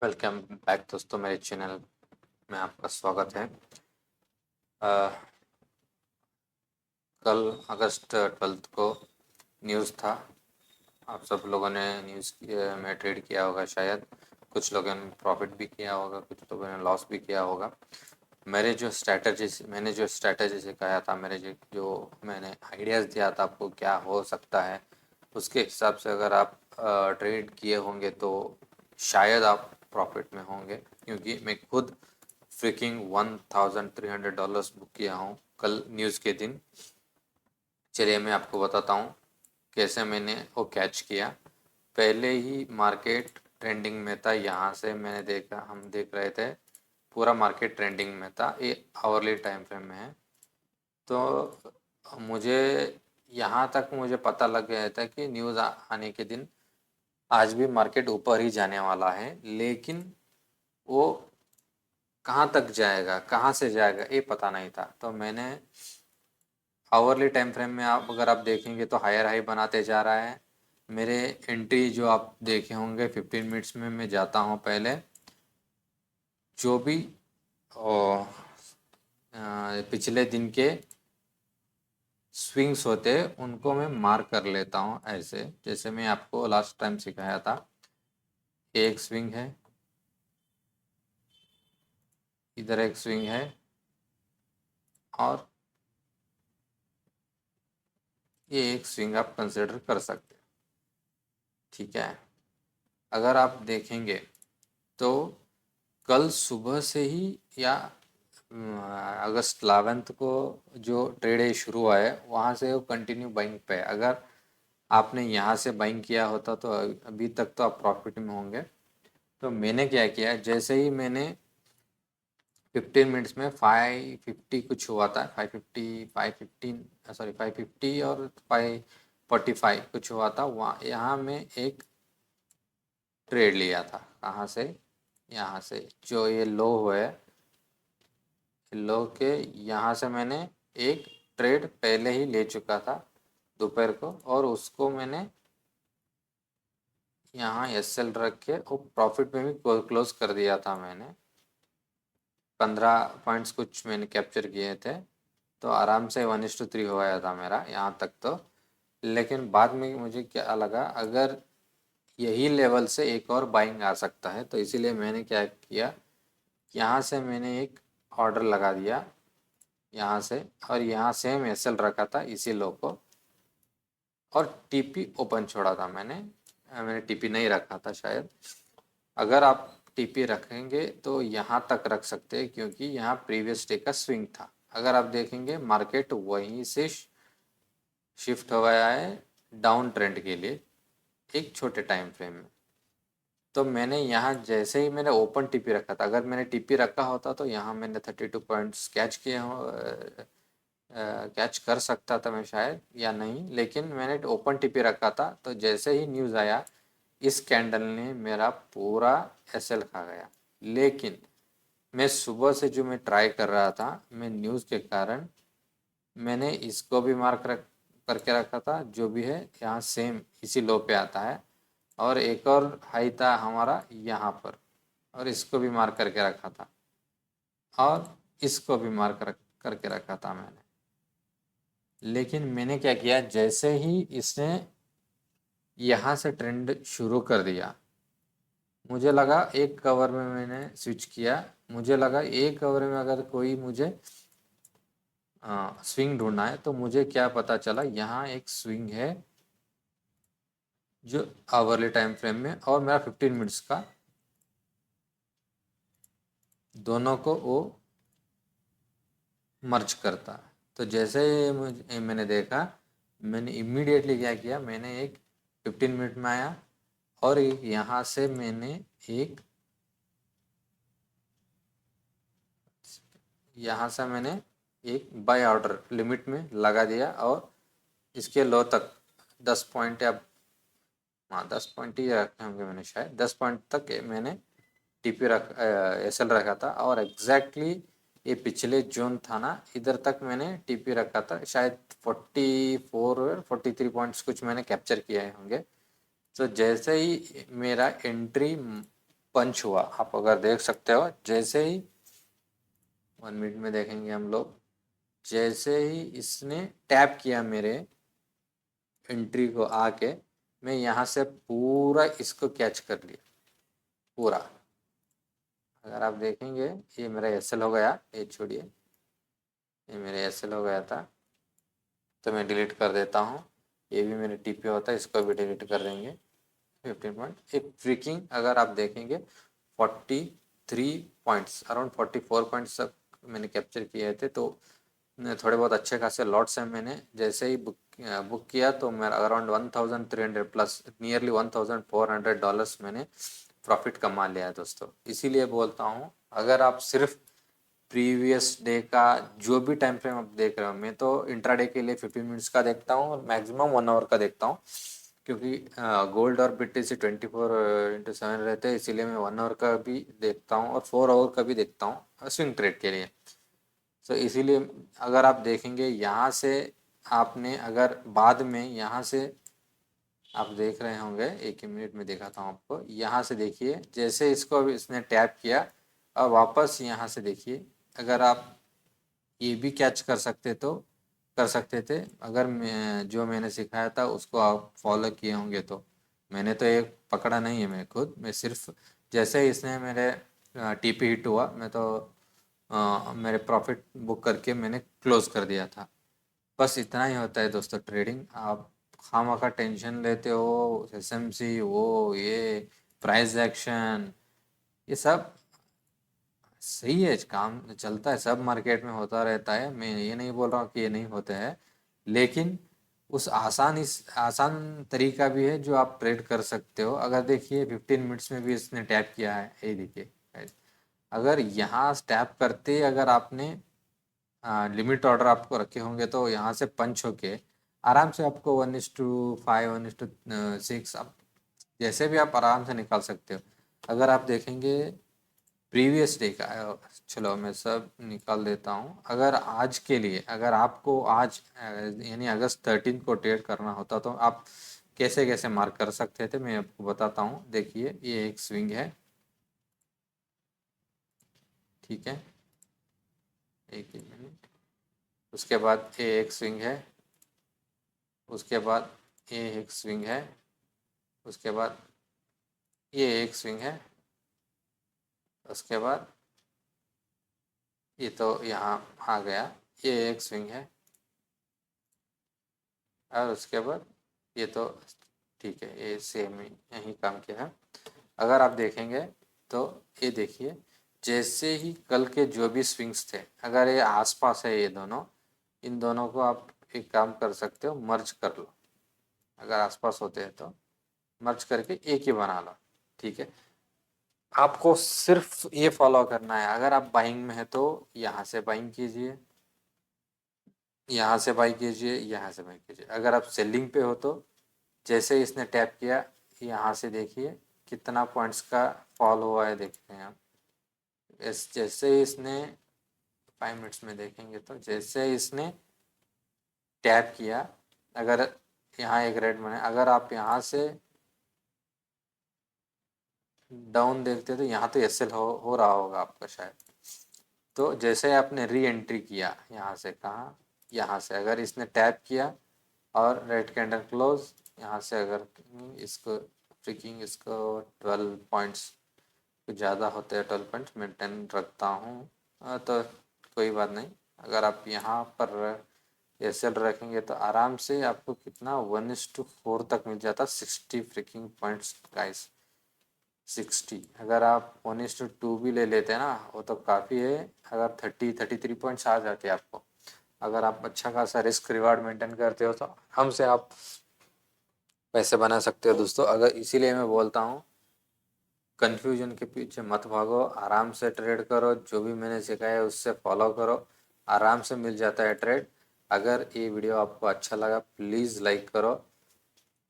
Welcome back दोस्तों, मेरे channel में आपका स्वागत है। अ, कल अगस्त 12 को न्यूज़ था। आप सब लोगों ने न्यूज़ में ट्रेड किया होगा शायद। कुछ लोगों ने प्रॉफिट भी किया होगा, कुछ लोगों ने लॉस भी किया होगा। मैंने जो स्ट्रैटेजी सिखाया था, मेरे जो मैंने आइडियाज़ दिया था आपको क्या हो सकता है, उसके हिसाब से अगर आप ट्रेड किए होंगे तो शायद आप प्रॉफिट में होंगे, क्योंकि मैं खुद फ्रिकिंग $1,300 बुक किया हूँ कल न्यूज़ के दिन। चलिए मैं आपको बताता हूँ कैसे मैंने वो कैच किया। पहले ही मार्केट ट्रेंडिंग में था, यहाँ से मैंने देखा, हम देख रहे थे पूरा मार्केट ट्रेंडिंग में था। ये आवरली टाइम फ्रेम में है, तो मुझे यहाँ तक मुझे पता लग गया था कि न्यूज़ आने के दिन आज भी मार्केट ऊपर ही जाने वाला है, लेकिन वो कहाँ तक जाएगा, कहाँ से जाएगा, ये पता नहीं था। तो मैंने आवरली टाइम फ्रेम में आप अगर आप देखेंगे तो हायर हाई बनाते जा रहा है। मेरे एंट्री जो आप देखे होंगे 15 मिनट्स में मैं जाता हूँ पहले, जो भी पिछले दिन के स्विंग्स होते हैं उनको मैं मार्क कर लेता हूँ, ऐसे जैसे मैं आपको लास्ट टाइम सिखाया था। एक स्विंग है, इधर एक स्विंग है, और ये एक स्विंग आप कंसिडर कर सकते हैं। ठीक है, अगर आप देखेंगे तो कल सुबह से ही या अगस्त 11 को जो ट्रेड है शुरू हुआ है, वहाँ से वो कंटिन्यू बाइंग पे है। अगर आपने यहाँ से बाइंग किया होता तो अभी तक तो आप प्रॉफिट में होंगे। तो मैंने क्या किया, जैसे ही मैंने 15 मिनट्स में 550 कुछ हुआ था, 550 515 सॉरी 550 और 545 कुछ हुआ था, वहाँ यहाँ में एक ट्रेड लिया था। कहाँ से? यहाँ से जो ये लो है, लो के यहाँ से मैंने एक ट्रेड पहले ही ले चुका था दोपहर को, और उसको मैंने यहाँ एस एल रख के वो प्रॉफिट में भी क्लोज कर दिया था। मैंने 15 पॉइंट्स कुछ मैंने कैप्चर किए थे, तो आराम से 1:3 हो गया था मेरा यहाँ तक तो। लेकिन बाद में मुझे क्या लगा, अगर यही लेवल से एक और बाइंग आ सकता है, तो इसीलिए मैंने क्या किया, यहाँ से मैंने एक ऑर्डर लगा दिया यहाँ से, और यहाँ सेम एस एल रखा था इसी लो को, और टीपी ओपन छोड़ा था मैंने टीपी नहीं रखा था शायद। अगर आप टीपी रखेंगे तो यहाँ तक रख सकते हैं, क्योंकि यहाँ प्रीवियस डे का स्विंग था। अगर आप देखेंगे मार्केट वहीं से शिफ्ट हो गया है डाउन ट्रेंड के लिए एक छोटे टाइम फ्रेम में। तो मैंने यहाँ जैसे ही मैंने ओपन टीपी रखा था, अगर मैंने टीपी रखा होता तो यहाँ मैंने 32 पॉइंट्स कैच किए हो, कैच कर सकता था मैं शायद, या नहीं। लेकिन मैंने ओपन टीपी रखा था, तो जैसे ही न्यूज़ आया इस कैंडल ने मेरा पूरा एसएल खा गया। लेकिन मैं सुबह से जो मैं ट्राई कर रहा था, मैं न्यूज़ के कारण मैंने इसको भी मार्क करके रखा था, जो भी है यहाँ सेम इसी लो पे आता है। और एक और हाई था हमारा यहाँ पर, और इसको भी मार्क करके रखा था, और इसको भी मार्क करके रखा था मैंने। लेकिन मैंने क्या किया, जैसे ही इसने यहाँ से ट्रेंड शुरू कर दिया, मुझे लगा एक कवर में मैंने स्विच किया, मुझे लगा एक कवर में अगर कोई मुझे स्विंग ढूंढना है, तो मुझे क्या पता चला, यहाँ एक स्विंग है जो आवरली टाइम फ्रेम में, और मेरा 15 मिनट्स का, दोनों को वो मर्ज करता है। तो जैसे मुझे मैंने देखा, मैंने इमीडिएटली क्या किया, मैंने एक 15 मिनट में आया, और यहाँ से मैंने एक यहाँ से मैंने एक बाय ऑर्डर लिमिट में लगा दिया, और इसके लो तक 10 पॉइंट, या हाँ 10 पॉइंट ही रखे होंगे मैंने शायद, 10 पॉइंट तक मैंने टीपी एस एल रखा था। और एग्जैक्टली ये पिछले जोन था ना, इधर तक मैंने टीपी रखा था, शायद 44 और 43 पॉइंट्स कुछ मैंने कैप्चर किए होंगे। तो जैसे ही मेरा एंट्री पंच हुआ। आप अगर देख सकते हो, जैसे ही 1 मिनट में देखेंगे हम लोग, जैसे ही इसने टैप किया मेरे एंट्री को आके, मैं यहाँ से पूरा इसको कैच कर लिया पूरा। अगर आप देखेंगे ये मेरा एसएल हो गया, ये छोड़िए, ये मेरा एसएल हो गया था, तो मैं डिलीट कर देता हूँ। ये भी मेरे टीपी होता है, इसको भी डिलीट कर देंगे। 15 पॉइंट एक फ्रीकिंग, अगर आप देखेंगे 43 पॉइंट्स, अराउंड 44 पॉइंट्स तक मैंने कैप्चर किए थे। तो थोड़े बहुत अच्छे खासे लॉट्स हैं, मैंने जैसे ही बुक किया तो मेरा अराउंड 1300 प्लस, नियरली $1400 मैंने प्रॉफिट कमा लिया है दोस्तों। इसीलिए बोलता हूँ, अगर आप सिर्फ प्रीवियस डे का जो भी टाइम फ्रेम आप देख रहे हो, मैं तो इंट्राडे के लिए 15 मिनट्स का देखता हूँ और मैक्सिमम 1 आवर का देखता हूँ, क्योंकि गोल्ड और BTC 24/7 रहते हैं, इसीलिए मैं 1 आवर का भी देखता हूँ और 4 आवर का भी देखता हूँ स्विंग ट्रेड के लिए। तो इसीलिए अगर आप देखेंगे यहाँ से, आपने अगर बाद में यहाँ से आप देख रहे होंगे, एक ही मिनट में दिखाता हूँ आपको, यहाँ से देखिए जैसे इसको अभी इसने टैप किया और वापस यहाँ से देखिए, अगर आप ये भी कैच कर सकते तो कर सकते थे, अगर मैं जो मैंने सिखाया था उसको आप फॉलो किए होंगे तो। मैंने तो एक पकड़ा नहीं है मैं खुद, मैं सिर्फ जैसे ही इसने मेरे टीपी हिट हुआ, मैं तो मेरे प्रॉफिट बुक करके मैंने क्लोज कर दिया था। बस इतना ही होता है दोस्तों ट्रेडिंग। आप खामा का टेंशन लेते हो, एसएमसी वो ये प्राइस एक्शन, ये सब सही है, काम चलता है, सब मार्केट में होता रहता है। मैं ये नहीं बोल रहा हूँ कि ये नहीं होते हैं, लेकिन उस आसान तरीका भी है जो आप ट्रेड कर सकते हो। अगर देखिए 15 मिनट्स में भी इसने टैप किया है, ये देखिए, अगर यहाँ टैप करते अगर आपने लिमिट ऑर्डर आपको रखे होंगे तो यहाँ से पंच होके आराम से आपको 1:5 1:6 आप जैसे भी आप आराम से निकाल सकते हो। अगर आप देखेंगे प्रीवियस डे का, चलो मैं सब निकाल देता हूँ। अगर आज के लिए, अगर आपको आज यानी अगस्त 13 को ट्रेड करना होता तो आप कैसे कैसे मार्क कर सकते थे, मैं आपको बताता हूँ। देखिए ये एक स्विंग है, ठीक है, एक ही मिनट। उसके बाद ये एक स्विंग है, उसके बाद ये एक स्विंग है, उसके बाद ये एक स्विंग है, उसके बाद ये तो यहाँ आ गया, ये एक स्विंग है, और उसके बाद ये तो ठीक है, ये सेम ही यही काम किया है। अगर आप देखेंगे तो ये देखिए, जैसे ही कल के जो भी स्विंग्स थे, अगर ये आसपास है ये दोनों, इन दोनों को आप एक काम कर सकते हो, मर्ज कर लो। अगर आसपास होते हैं तो मर्ज करके एक ही बना लो, ठीक है। आपको सिर्फ ये फॉलो करना है। अगर आप बाइंग में है तो यहाँ से बाइंग कीजिए, यहाँ से बाई कीजिए, यहाँ से बाई कीजिए। अगर आप सेलिंग पे हो तो जैसे ही इसने टैप किया, यहाँ से देखिए कितना पॉइंट्स का फॉल हुआ है, देखते हैं आप। जैसे ही इसने 5 मिनट्स में देखेंगे तो जैसे ही इसने टैप किया, अगर यहाँ एक रेड बने, अगर आप यहाँ से डाउन देखते तो यहाँ तो एसएल हो रहा होगा आपका शायद। तो जैसे आपने री एंट्री किया यहाँ से, कहाँ, यहाँ से अगर इसने टैप किया और रेड कैंडल क्लोज, यहाँ से अगर इसको फ्रिकिंग इसको 12 पॉइंट्स कुछ ज़्यादा होते हैं, 12 पॉइंट्स मैं 10 रखता हूँ, तो कोई बात नहीं। अगर आप यहाँ पर एसएल रखेंगे तो आराम से आपको कितना 1:4 तक मिल जाता, 60 फ्रिकिंग पॉइंट्स गाइस, 60। अगर आप 1:2 भी ले लेते हैं ना, वो तो काफ़ी है। अगर 33 पॉइंट्स आ जाते हैं आपको, अगर आप अच्छा खासा रिस्क रिवार्ड मेंटेन करते हो तो हमसे आप पैसे बना सकते हो दोस्तों। अगर इसीलिए मैं बोलता हूँ, कन्फ्यूजन के पीछे मत भागो, आराम से ट्रेड करो, जो भी मैंने सिखाया है उससे फॉलो करो, आराम से मिल जाता है ट्रेड। अगर ये वीडियो आपको अच्छा लगा प्लीज़ लाइक करो,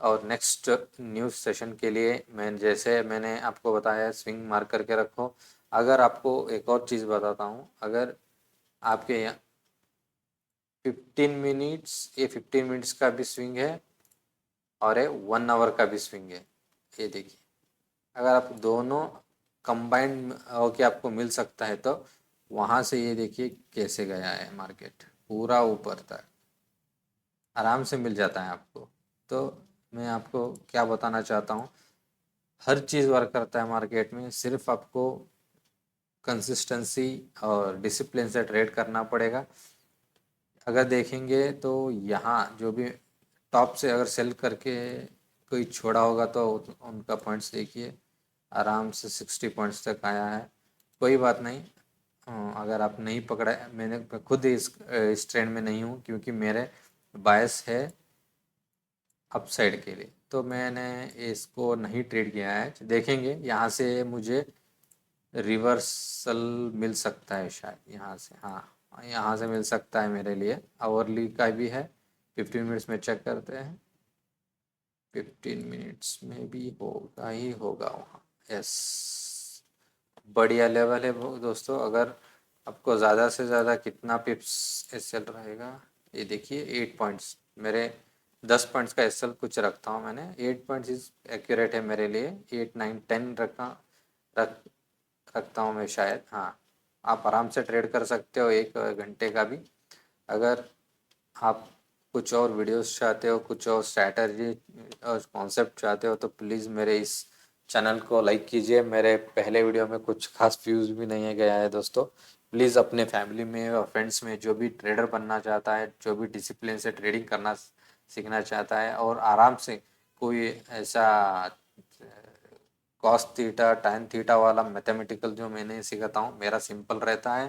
और नेक्स्ट न्यूज़ सेशन के लिए जैसे मैंने आपको बताया स्विंग मार्क करके रखो। अगर आपको एक और चीज़ बताता हूँ, अगर आपके यहाँ 15 मिनट्स, ये 15 मिनट्स का भी स्विंग है और ये 1 आवर का भी स्विंग है, ये देखिए। अगर आप दोनों कंबाइंड होके आपको मिल सकता है। तो वहाँ से ये देखिए कैसे गया है मार्केट, पूरा ऊपर तक आराम से मिल जाता है आपको। तो मैं आपको क्या बताना चाहता हूँ, हर चीज़ वर्क करता है मार्केट में, सिर्फ आपको कंसिस्टेंसी और डिसिप्लिन से ट्रेड करना पड़ेगा। अगर देखेंगे तो यहाँ जो भी टॉप से अगर सेल करके कोई छोड़ा होगा तो उनका पॉइंट्स देखिए, आराम से 60 पॉइंट्स तक आया है। कोई बात नहीं, अगर आप नहीं पकड़ा, मैंने खुद इस ट्रेंड में नहीं हूँ क्योंकि मेरे बायस है अपसाइड के लिए, तो मैंने इसको नहीं ट्रेड किया है। देखेंगे यहाँ से मुझे रिवर्सल मिल सकता है शायद यहाँ से, हाँ यहाँ से मिल सकता है मेरे लिए। आवरली का भी है, 15 मिनट्स में चेक करते हैं, 15 मिनट्स में भी होगा ही होगा वहाँ। यस, बढ़िया लेवल है वो दोस्तों। अगर आपको ज़्यादा से ज़्यादा कितना पिप्स एसएल रहेगा, ये देखिए 8 पॉइंट्स, मेरे 10 पॉइंट्स का एसएल कुछ रखता हूँ मैंने, 8 पॉइंट्स इज एक्यूरेट है मेरे लिए, 8 9 10 रखता हूँ मैं शायद। हाँ, आप आराम से ट्रेड कर सकते हो 1 घंटे का भी। अगर आप कुछ और वीडियोस चाहते हो, कुछ और स्ट्रैटेजी और कॉन्सेप्ट चाहते हो तो प्लीज़ मेरे इस चैनल को लाइक कीजिए। मेरे पहले वीडियो में कुछ खास व्यूज़ भी नहीं गया है दोस्तों। प्लीज़ अपने फैमिली में और फ्रेंड्स में जो भी ट्रेडर बनना चाहता है, जो भी डिसिप्लिन से ट्रेडिंग करना सीखना चाहता है और आराम से कोई ऐसा कॉस थीटा टैन थीटा वाला मैथमेटिकल जो मैंने सिखाता हूँ, मेरा सिंपल रहता है।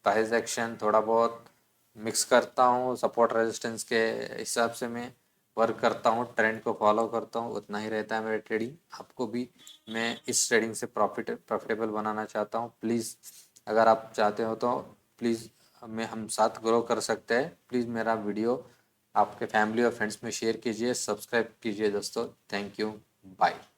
प्राइस एक्शन थोड़ा बहुत मिक्स करता हूँ, सपोर्ट रेजिस्टेंस के हिसाब से मैं वर्क करता हूँ, ट्रेंड को फॉलो करता हूँ, उतना ही रहता है मेरा ट्रेडिंग। आपको भी मैं इस ट्रेडिंग से प्रॉफिटेबल बनाना चाहता हूँ। प्लीज़ अगर आप चाहते हो तो प्लीज़ हम साथ ग्रो कर सकते हैं। प्लीज़ मेरा वीडियो आपके फैमिली और फ्रेंड्स में शेयर कीजिए, सब्सक्राइब कीजिए दोस्तों। Thank you, bye.